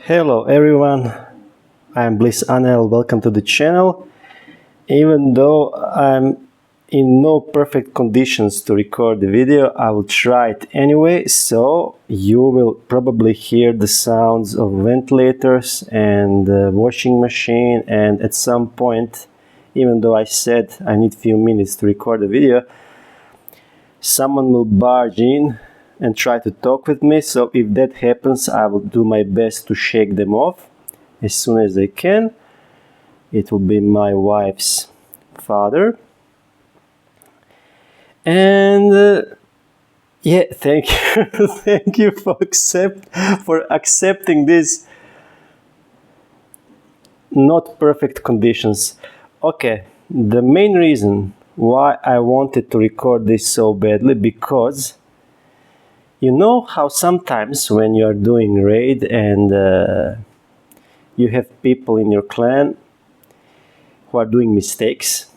Hello everyone, I'm Bliss Anel, welcome to the channel. Even though I'm in no perfect conditions to record the video, I will try it anyway, so you will probably hear the sounds of ventilators and the washing machine, and at some point, even though I said I need few minutes to record the video, someone will barge in and try to talk with me. So if that happens, I will do my best to shake them off as soon as I can. It will be my wife's father. And yeah, thank you. Thank you for accepting these not perfect conditions. Okay, the main reason why I wanted to record this so badly, because you know how sometimes when you are doing raid and you have people in your clan who are doing mistakes,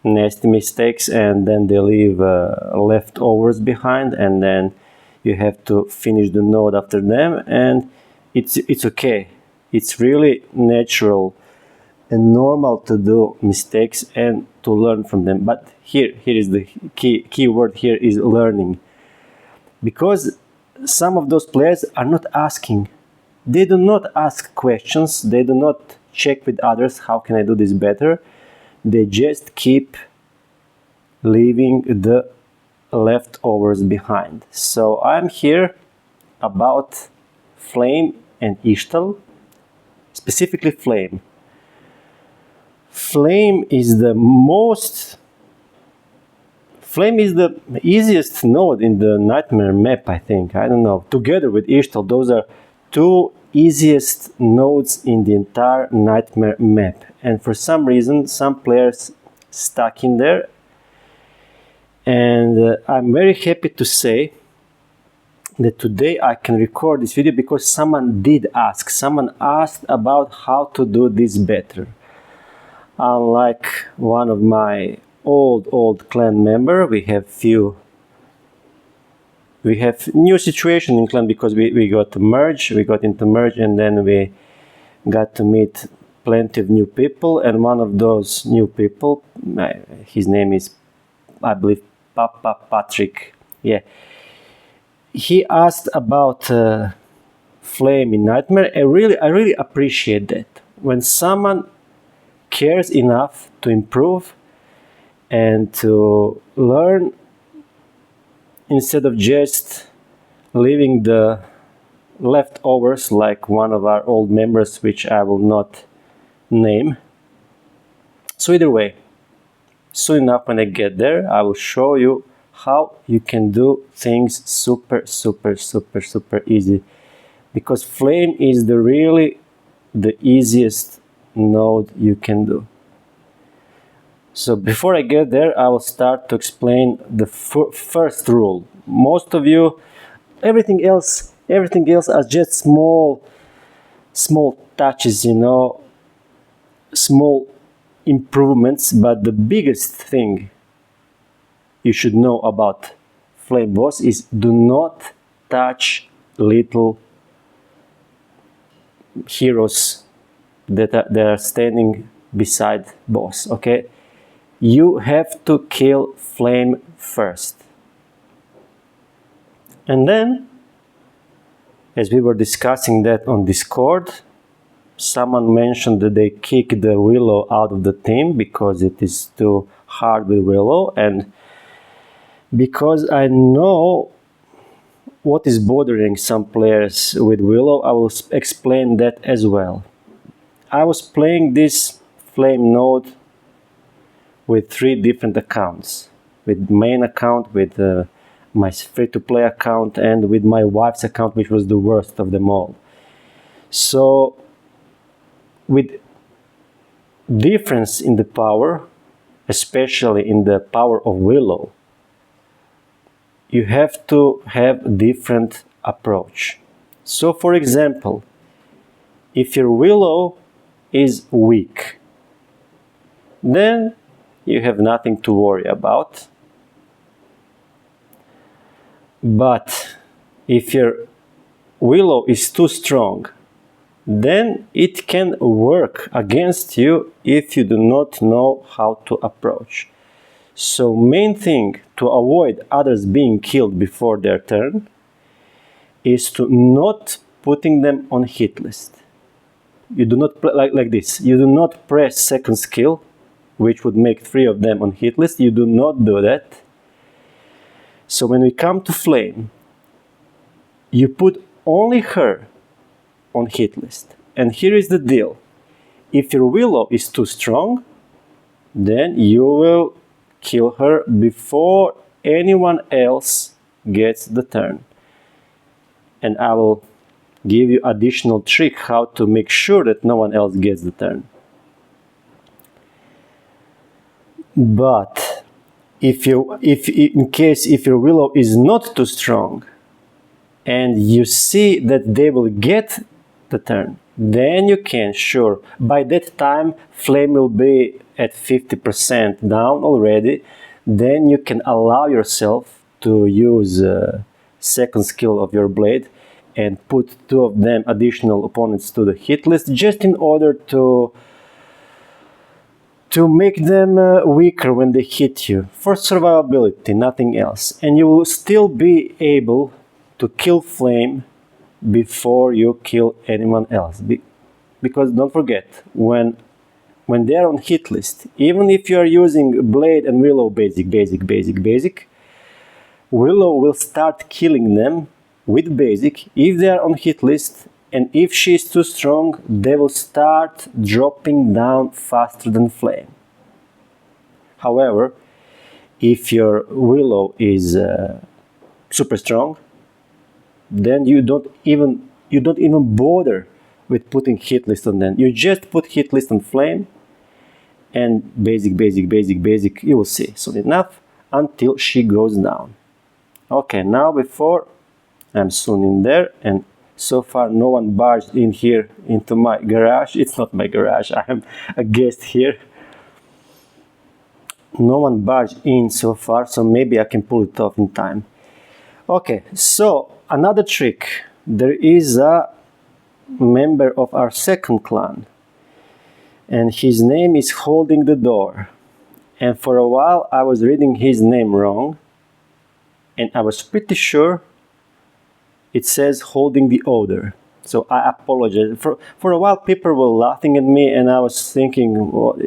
nasty mistakes, and then they leave leftovers behind, and then you have to finish the node after them, and it's okay. It's really natural and normal to do mistakes and to learn from them. But here is the key word here is learning. Because some of those players are not asking. They do not ask questions. They do not check with others, how can I do this better? They just keep leaving the leftovers behind. So I'm here about Flame and Ishtal, specifically Flame. Flame is the easiest node in the Nightmare map, I think. I don't know. Together with Ishtal, those are two easiest nodes in the entire Nightmare map. And for some reason, some players stuck in there. And I'm very happy to say that today I can record this video because someone did ask. Someone asked about how to do this better. Unlike one of my old clan member, we have new situation in clan because we got into merge, and then we got to meet plenty of new people, and one of those new people, his name is, I believe, Papa Patrick. Yeah, he asked about Flame in Nightmare. I really appreciate that when someone cares enough to improve and to learn instead of just leaving the leftovers like one of our old members, which I will not name. So either way, soon enough when I get there, I will show you how you can do things super easy, because Flame is really the easiest node you can do. So before I get there, I will start to explain the first rule. Most of you, everything else are just small touches, you know, small improvements. But the biggest thing you should know about Flame boss is do not touch little heroes that are standing beside boss, okay? You have to kill Flame first. And then, as we were discussing that on Discord, someone mentioned that they kicked the Willow out of the team because it is too hard with Willow, and because I know what is bothering some players with Willow, I will explain that as well. I was playing this Flame node with 3 different accounts, with main account, with my free-to-play account, and with my wife's account, which was the worst of them all. So with difference in the power, especially in the power of Willow, you have to have a different approach. So for example, if your Willow is weak, then you have nothing to worry about. But if your Willow is too strong, then it can work against you if you do not know how to approach. So main thing to avoid others being killed before their turn is to not putting them on hit list. You do not like this. You do not press second skill, which would make 3 of them on hit list. You do not do that. So when we come to Flame, you put only her on hit list. And here is the deal. If your Willow is too strong, then you will kill her before anyone else gets the turn. And I will give you additional trick how to make sure that no one else gets the turn. But if in case your Willow is not too strong and you see that they will get the turn, then you can by that time Flame will be at 50% down already. Then you can allow yourself to use second skill of your blade and put 2 of them additional opponents to the hit list, just in order to make them weaker when they hit you, for survivability, nothing else. And you will still be able to kill Flame before you kill anyone else. Because don't forget, when they're on hit list, even if you are using Blade and Willow basic, Willow will start killing them with basic if they are on hit list, and if she is too strong, they will start dropping down faster than Flame. However, if your Willow is super strong, then you don't even bother with putting hit list on them. You just put hit list on Flame and basic, you will see soon enough until she goes down. Okay, now before I'm soon in there, and so far no one barged in here into my garage. It's not my garage, I am a guest here. No one barged in so far, so maybe I can pull it off in time. Okay, so another trick. There is a member of our second clan, and his name is Holding the Door. And for a while I was reading his name wrong, and I was pretty sure it says Holding the Odor. So I apologize. For a while people were laughing at me, and I was thinking, well,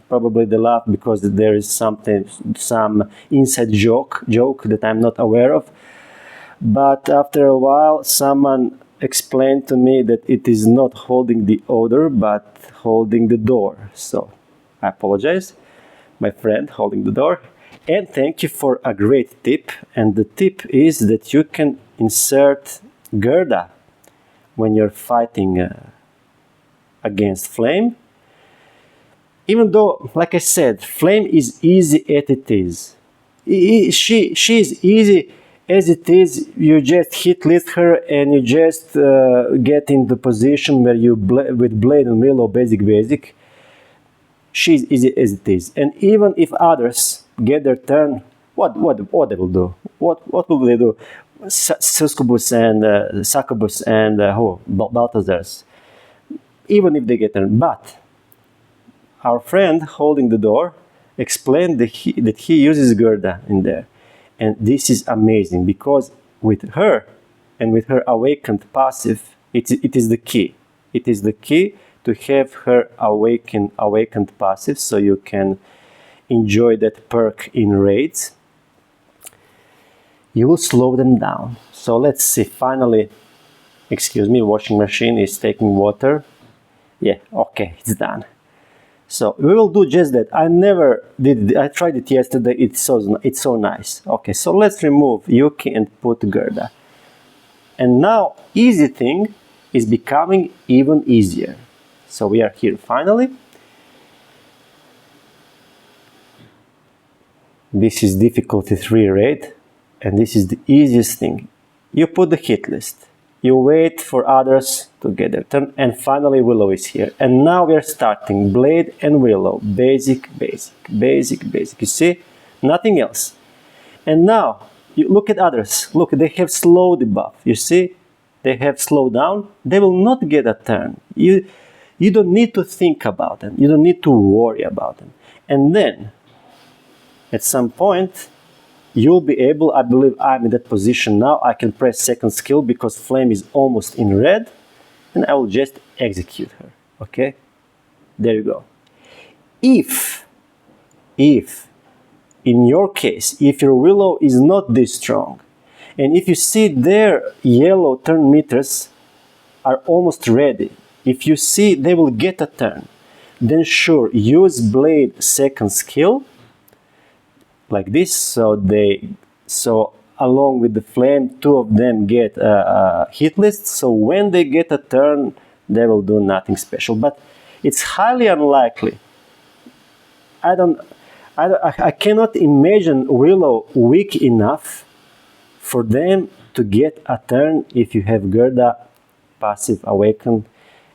probably they laugh because there is some inside joke that I'm not aware of. But after a while someone explained to me that it is not Holding the Odor, but Holding the Door. So I apologize, my friend Holding the Door. And thank you for a great tip. And the tip is that you can insert Gerda when you're fighting against Flame. Even though, like I said, Flame is easy as it is. She is easy as it is. You just hit list her and you just get in the position where you with Blade and Willow basic. She's easy as it is. And even if others get their turn, what they will do? What will they do? Succubus and Succubus and Balthazar's. Even if they get turn, but our friend Holding the Door explained that he uses Gerda in there, and this is amazing because with her and with her awakened passive, it is the key. It is the key to have her awakened passive, so you can enjoy that perk in raids. You will slow them down. So let's see, finally, excuse me, washing machine is taking water. Yeah, okay, it's done. So we will do just that. I never did it. I tried it yesterday. It's so nice. Okay, so let's remove Yuki and put Gerda. And now easy thing is becoming even easier. So we are here finally. This is difficulty 3 raid, and this is the easiest thing. You put the hit list. You wait for others to get their turn, and finally Willow is here. And now we are starting Blade and Willow, basic. You see, nothing else. And now you look at others. Look, they have slow debuff. You see, they have slowed down, they will not get a turn. You don't need to think about them. You don't need to worry about them. And then, at some point, you'll be able, I believe I'm in that position now, I can press second skill because flame is almost in red, and I will just execute her, okay? There you go. If in your case, if your willow is not this strong, and if you see their yellow turn meters are almost ready, if you see they will get a turn, then sure, use blade second skill, like this, so along with the flame, two of them get a hit list, so when they get a turn, they will do nothing special. But it's highly unlikely. I cannot imagine Willow weak enough for them to get a turn if you have Gerda passive awakened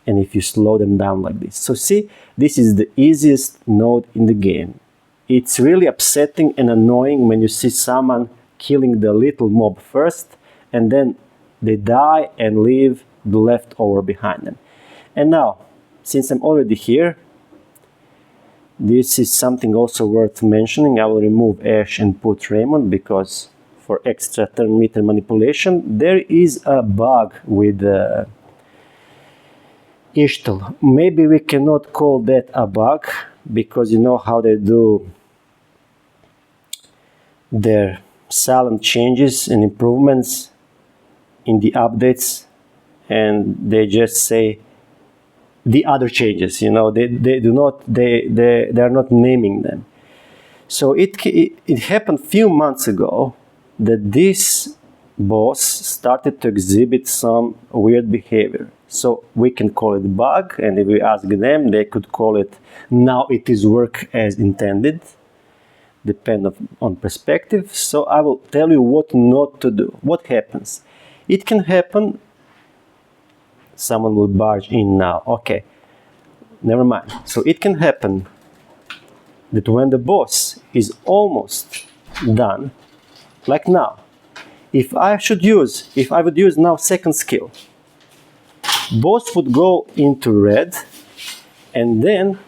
and if you slow them down like this. So see, this is the easiest node in the game. It's really upsetting and annoying when you see someone killing the little mob first and then they die and leave the leftover behind them. And now, since I'm already here, this is something also worth mentioning. I will remove Ash and put Raymond because for extra turn meter manipulation, there is a bug with Ishtal. Maybe we cannot call that a bug because you know how they do their silent changes and improvements in the updates, and they just say the other changes, you know, they are not naming them. So it happened a few months ago that this boss started to exhibit some weird behavior. So we can call it bug, and if we ask them, they could call it now it is work as intended, depend on perspective. So I will tell you what not to do. What happens? It can happen. Someone will barge in now. Okay, never mind. So it can happen that when the boss is almost done, like now, if I would use now second skill, boss would go into red, and then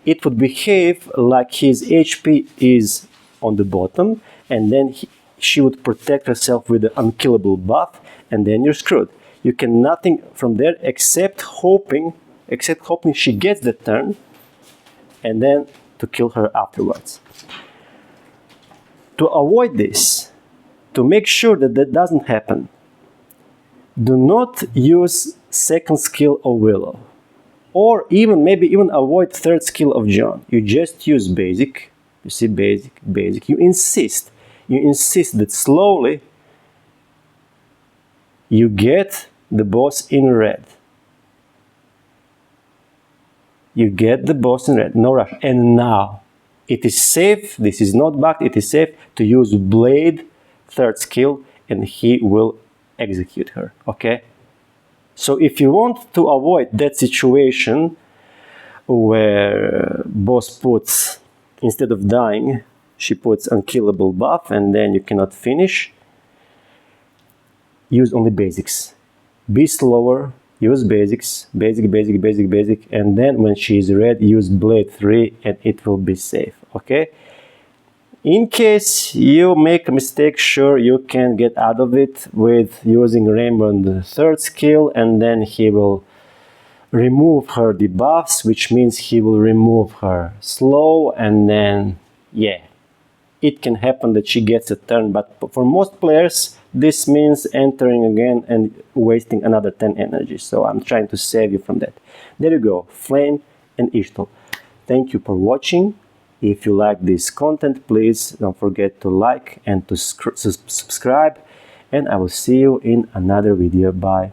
it would behave like his HP is on the bottom, and then she would protect herself with the unkillable buff, and then you're screwed. You can nothing from there except hoping she gets the turn, and then to kill her afterwards. To avoid this, to make sure that that doesn't happen, do not use second skill of Willow, or maybe even avoid third skill of John. You just use basic. You see, basic. You insist that slowly you get the boss in red. You get the boss in red, no rush. And now, it is safe, this is not bugged, it is safe to use blade, third skill, and he will execute her, okay? So if you want to avoid that situation where boss puts, instead of dying, she puts unkillable buff and then you cannot finish, use only basics. Be slower, use basics, basic, and then when she is red, use blade 3 and it will be safe, okay? In case you make a mistake, sure, you can get out of it with using Raymond third skill, and then he will remove her debuffs, which means he will remove her slow, and then, yeah, it can happen that she gets a turn, but for most players, this means entering again and wasting another 10 energy. So I'm trying to save you from that. There you go, Flame and Ishtal. Thank you for watching. If you like this content, please don't forget to like and to subscribe. And I will see you in another video. Bye.